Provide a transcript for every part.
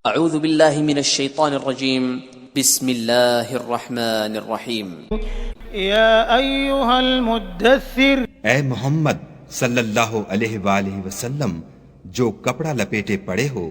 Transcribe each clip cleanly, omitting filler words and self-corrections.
اعوذ باللہ من الشیطان الرجیم بسم اللہ الرحمن الرحیم یا ایہا المدثر، اے محمد صلی اللہ علیہ وآلہ وسلم جو کپڑا لپیٹے پڑے ہو،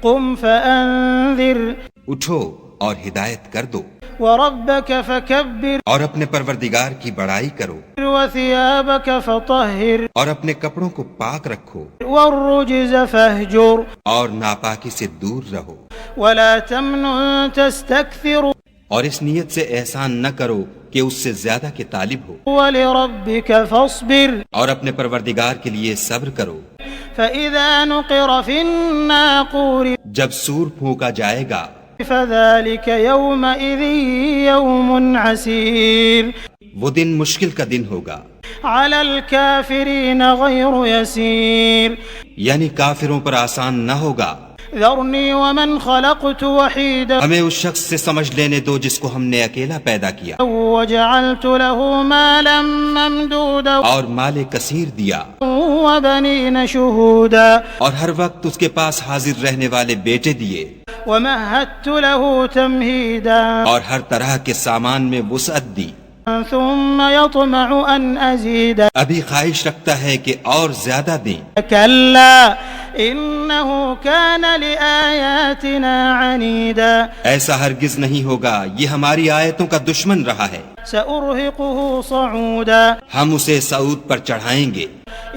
قم فانذر، اٹھو اور ہدایت کر دو، وربک فکبر، اور اپنے پروردگار کی بڑائی کرو، وثیابک فطہر، اور اپنے کپڑوں کو پاک رکھو، والرجز فاہجر، اور ناپاکی سے دور رہو، ولا تمنن تستکثر، اور اس نیت سے احسان نہ کرو کہ اس سے زیادہ کے طالب ہو، ولربک فاصبر، اور اپنے پروردگار کے لیے صبر کرو۔ فإذا نقر في الناقور، جب سور پھونکا جائے گا، فذلك يومئذ يوم عسير، وہ دن مشکل کا دن ہوگا، على الكافرين غير يسير، یعنی کافروں پر آسان نہ ہوگا۔ ذرني ومن خلقت وحيدا، ہمیں اس شخص سے سمجھ لینے دو جس کو ہم نے اکیلا پیدا کیا، وجعلت له مالا ممدودا، اور مال کثیر دیا، وبنين شهودا، اور ہر وقت اس کے پاس حاضر رہنے والے بیٹے دیے، ومهدت له تمهيدا، اور ہر طرح کے سامان میں وسعت دی۔ ثم يطمع أن أزيد، ابھی خواہش رکھتا ہے کہ اور زیادہ دیں۔ كلا إنه كان لآياتنا عنيدا، ایسا ہرگز نہیں ہوگا، یہ ہماری آیتوں کا دشمن رہا ہے، سأرهقه صعودا، ہم اسے صعود پر چڑھائیں گے۔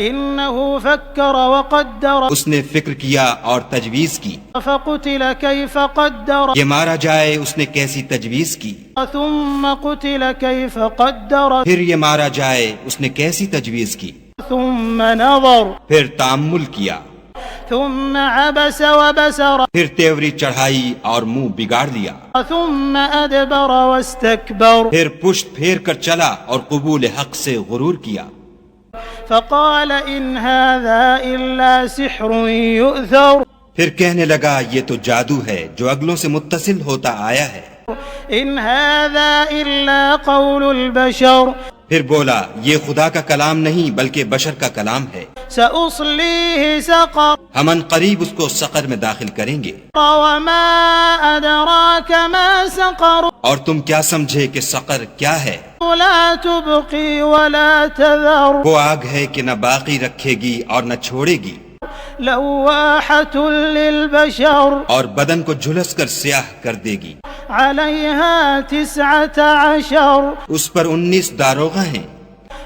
إنه فكر وقدر، اس نے فکر کیا اور تجویز کی، فقتل كيف قدر، یہ مارا جائے اس نے کیسی تجویز کی، ثم قتل كيف قدر، پھر یہ مارا جائے اس نے کیسی تجویز کی، ثم نظر، پھر تأمل کیا، ثم عبس وبسر، پھر تیوری چڑھائی اور منہ بگاڑ لیا، ثم أدبر واستكبر، پھر پشت پھیر کر چلا اور قبول حق سے غرور کیا۔ فقال إن هذا إلا سحر يؤثر، پھر کہنے لگا یہ تو جادو ہے جو اگلوں سے متصل ہوتا آیا ہے، إن هذا إلا قول البشر، پھر بولا یہ خدا کا کلام نہیں بلکہ بشر کا کلام ہے، سأصليه سقر، ہم ان قریب اس کو سقر میں داخل کریں گے۔ وما أدراك ما سقر، اور تم کیا سمجھے کہ سقر کیا ہے؟ لا تبقي ولا تذر، وہ آگ ہے کہ نہ باقی رکھے گی اور نہ چھوڑے گی، لواحة للبشر، اور بدن کو جھلس کر سیاہ کر دے گی، عليها 19، اس پر 19 داروغہ ہیں۔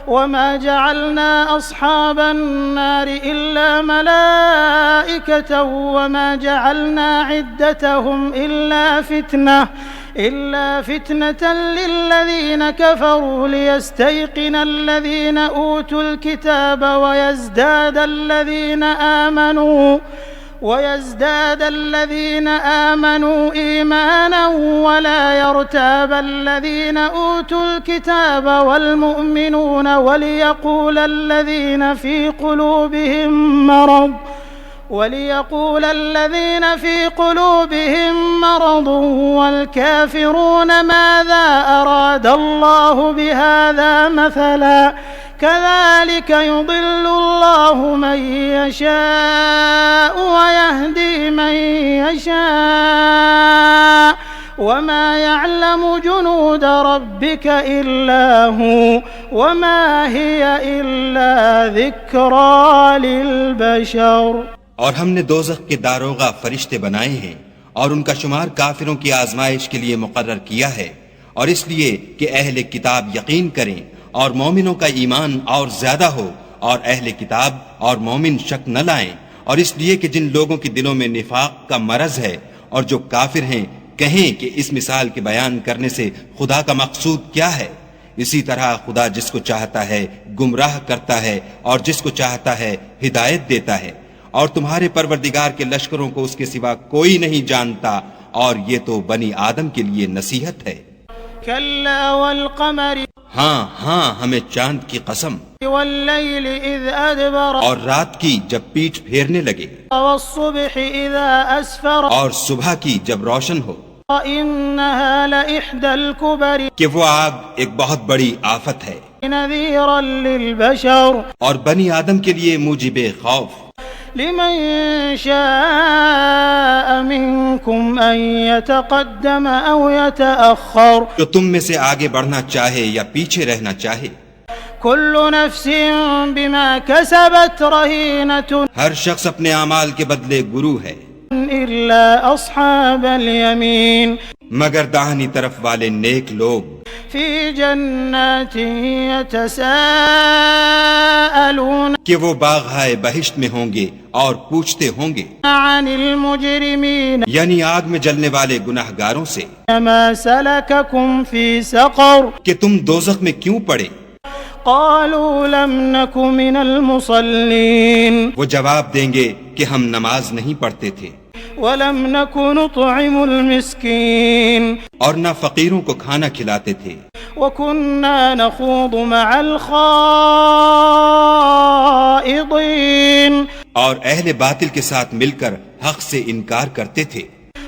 وما جعلنا أصحاب النار إلا ملائكة، وما جعلنا عدتهم إلا فتنة للذين كفروا ليستيقن الذين أوتوا الكتاب ويزداد الذين آمنوا إيمانا، ولا يرتاب الذين أوتوا الكتاب والمؤمنون، وليقول الذين في قلوبهم مرض والكافرون ماذا أراد الله بهذا مثلا، كذلك يضل الله من يشاء ويهدي من يشاء، وما يعلم جنود ربك إلا هو، وما هي إلا ذكرى للبشر۔ اور ہم نے دوزخ کے داروغہ فرشتے بنائے ہیں اور ان کا شمار کافروں کی آزمائش کے لیے مقرر کیا ہے، اور اس لیے کہ اہل کتاب یقین کریں اور مومنوں کا ایمان اور زیادہ ہو، اور اہل کتاب اور مومن شک نہ لائیں، اور اس لیے کہ جن لوگوں کے دلوں میں نفاق کا مرض ہے اور جو کافر ہیں کہیں کہ اس مثال کے بیان کرنے سے خدا کا مقصود کیا ہے۔ اسی طرح خدا جس کو چاہتا ہے گمراہ کرتا ہے اور جس کو چاہتا ہے ہدایت دیتا ہے، اور تمہارے پروردگار کے لشکروں کو اس کے سوا کوئی نہیں جانتا، اور یہ تو بنی آدم کے لیے نصیحت ہے۔ كلا والقمر، ہاں ہمیں چاند کی قسم، والليل إذ أدبر، اور رات کی جب پیٹھ پھیرنے لگے، والصبح إذا أسفر، اور صبح کی جب روشن ہو، وإنها لإحدى الكبر، کہ وہ آگ ایک بہت بڑی آفت ہے، نذيرا للبشر، اور بنی آدم کے لیے موجب خوف، لمن شاء منكم أن يتقدم أو يتأخر جو تم میں سے آگے بڑھنا چاہے یا پیچھے رہنا چاہے. كل نفس بما كسبت رهينة ہر شخص اپنے اعمال کے بدلے گرو ہے إلا أصحاب اليمين مگر داہنی طرف والے نیک لوگ في جنات يتساءلون کہ وہ باغہائے بہشت میں ہوں گے اور پوچھتے ہوں گے عن المجرمين یعنی آگ میں جلنے والے گناہ گاروں سے ما سلككم في سقر کہ تم دوزخ میں کیوں پڑے. قالوا لم نك من المصلين وہ جواب دیں گے کہ ہم نماز نہیں پڑھتے تھے ولم نك نطعم المسكين اور نہ فقیروں کو کھانا کھلاتے تھے وكنا نخوض مع الخائضين اور اہل باطل کے ساتھ مل کر حق سے انکار کرتے تھے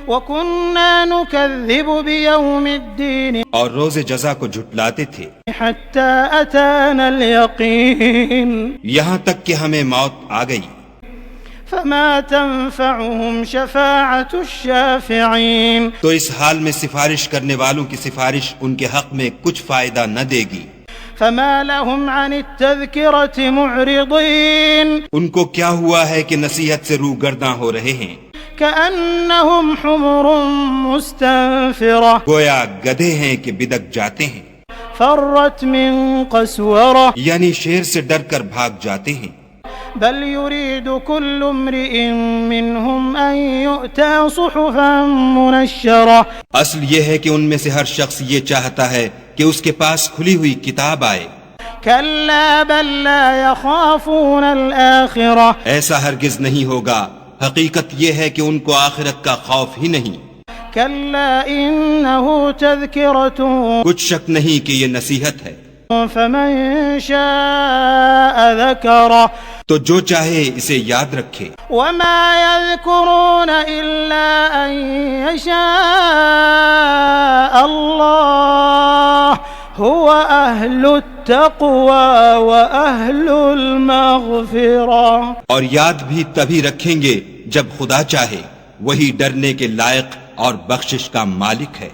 وكنا نكذب بيوم الدين اور روز جزا کو جھٹلاتے تھے حتى أتانا اليقين یہاں تک کہ ہمیں موت آ گئی. فما تنفعهم شفاعة الشافعين تو اس حال میں سفارش کرنے والوں کی سفارش ان کے حق میں کچھ فائدہ نہ دے گی. فما لهم عن التذكرة معرضين ان کو کیا ہوا ہے کہ نصیحت سے روگرداں ہو رہے ہیں كأنهم حمر مستنفرة گویا گدھے ہیں کہ بدک جاتے ہیں فرت من قسورة یعنی شیر سے ڈر کر بھاگ جاتے ہیں. بل يريد كل امرئ منهم أن يؤتى صحفا منشرة اصل یہ ہے کہ ان میں سے ہر شخص یہ چاہتا ہے کہ اس کے پاس کھلی ہوئی کتاب آئے. كلا بل لا يخافون الآخرة ایسا ہرگز نہیں ہوگا. حقیقت یہ ہے کہ ان کو آخرت کا خوف ہی نہیں. كلا إنه تذكرة کچھ شک نہیں کہ یہ نصیحت ہے. فمن شاء ذكره تو جو چاہے اسے یاد رکھے. وما يذكرون إلا أن يشاء الله هو أهل التقوى وأهل المغفرة. اور یاد بھی تبھی رکھیں گے جب خدا چاہے. وہی ڈرنے کے لائق اور بخشش کا مالک ہے.